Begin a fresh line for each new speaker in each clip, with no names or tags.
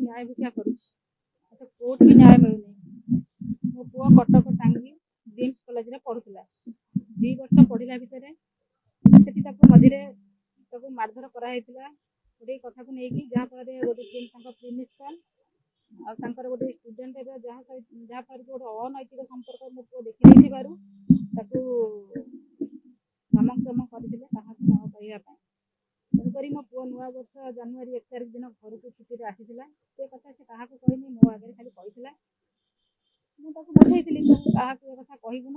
न्याय भिक्षा करुच्ची मत कोर्ट भी न्याय मिलूनी मो पुओ कटक टांगी ड्रीम्स कॉलेज रे पढ़ुला 2 वर्ष पढ़िला भितर सेठी मझे मारधर कराई गोटे कथा को लेकिन जहाँफल गोटे प्रिंसिपाल आर गोटे स्टूडेंट जहाँफल गोटे अनैतिक संपर्क मो पुओ देखी धमक चमक करते न कहवाई तेणुक मो पुओ नुआ वर्ष जनवरी 1 तारिख दिन घर को छुट्टी आसी से कथा से क्या कहनी मो आगे खाली कही मुझे बुझे तू क्या कथा कहबुन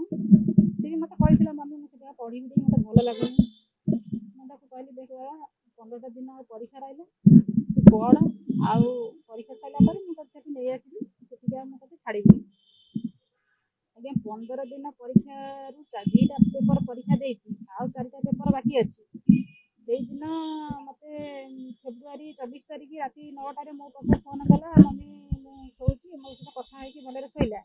सी मत कही मम्मी मुझे पढ़ी मत भल लगुनि मुझे कहली देख 15 दिन परीक्षा रहा तू पढ़ आउ परीक्षा सरला मुझे नहीं आसबि मुझे छाड़ी आज्ञा 15 दिन परीक्षा 2टा पेपर परीक्षा आउ 4टा पेपर बाकी अच्छी से दिन मत फेब्रुआरी 24 तारिख राति 9टार मो पास फोन कला मम्मी मुझे मो सहित कथा भलरे शोला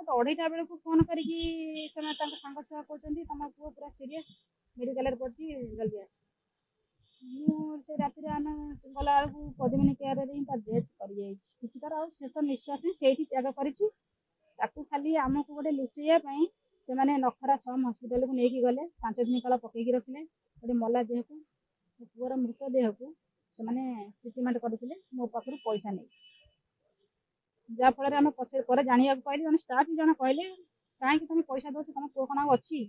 तो 2:30 बेलू फोन करके सांग छुआ कहते तुम पुओ पूरा सीरीयस मेडिकल पड़ी जल्दी आस से राति आम गला बेलू पद्मिनी केयर डेथ कर तार शेष निश्वास से त्याग कर खाली आमको गोटे लुचेवाई से नखरा सम हस्पिटाल को लेकिन गले 5 दिन काल पकईकी रखिले गोटे मला देह को पुअर मृतदेह को से ट्रिटमेंट करते मो पाखर पैसा नहीं जहाँफल आम पचे जाना पाइली जन स्टाफ भी जन कहले कहीं तुम पैसा दो तुम पुओ कण अच्छी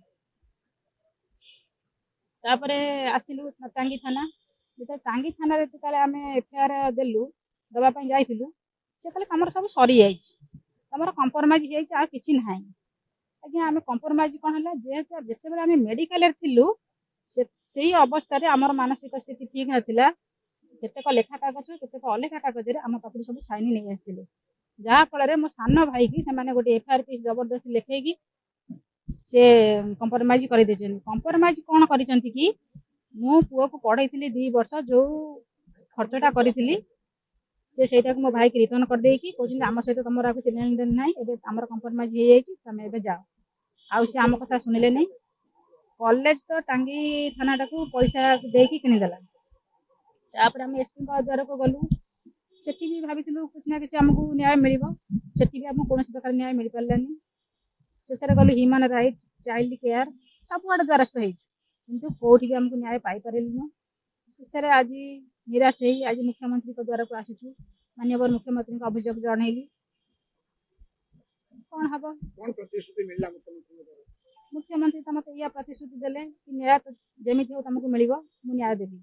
आसिलु टांगी थाना जो टांगी थाना आम एफआईआर देलु दवापाई जाइलु से कहले तुम सब सरी जाइए तुम कंप्रोमाइज हो कि ना आज्ञा आम कंप्रोमाइज कौन है जेहेतु जिते आम मेडिकल थिलु से अवस्था आमर मानसिक स्थिति ठीक नाला केतेक लेखा कागज केतेक अलेखा कागज आम पाखु सब साइन नहीं आसते जहाँफल मो सान भाई की से गोटे एफआईआर पीस जबरदस्ती लिखेगी से कंप्रोमाइज कर कंप्रोमाइज कौन कर मो पुओ को पढ़ाई 2 वर्ष जो खर्चटा करी से मो भाई की रिटर्न कर देकी कहते आम सहित तुम आपको लेन देन ना आमर कंप्रोमाइज हो तुम ए जाओ आउ सी आम कथा शुणिले नहीं कॉलेज तो टांगी थाना को पैसा देकी किनीदेला तापर आम एसपी द्वार को गलु से भी भाभी कुछ ना कि आमको न्याय मिल भी आमको कौन प्रकार न्याय मिल पारानी शेष गलु ह्यूमन राइट चाइल्ड केयर सबुआड़े द्वारस्थ हो कौटी भी आमको न्याय पाइलु शेष आज निराश आज मुख्यमंत्री द्वारा को आसीचु माननीय मुख्यमंत्री को अभियोग जनइली कौन हम मुख्यमंत्री तो मत या प्रतिश्रुति देले कि न्याय तो जमी हो तुमको मिल न्याय देवी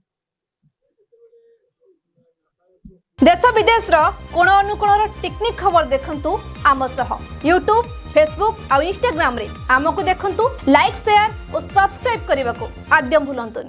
देश विदेश कोण अनुकोण टेक्निक खबर देखंतु आम सह यूट्यूब फेसबुक और इंस्टाग्राम रे आमको देखंतु लाइक शेयर और सब्सक्राइब करने को आद्यम भूलंतुनि।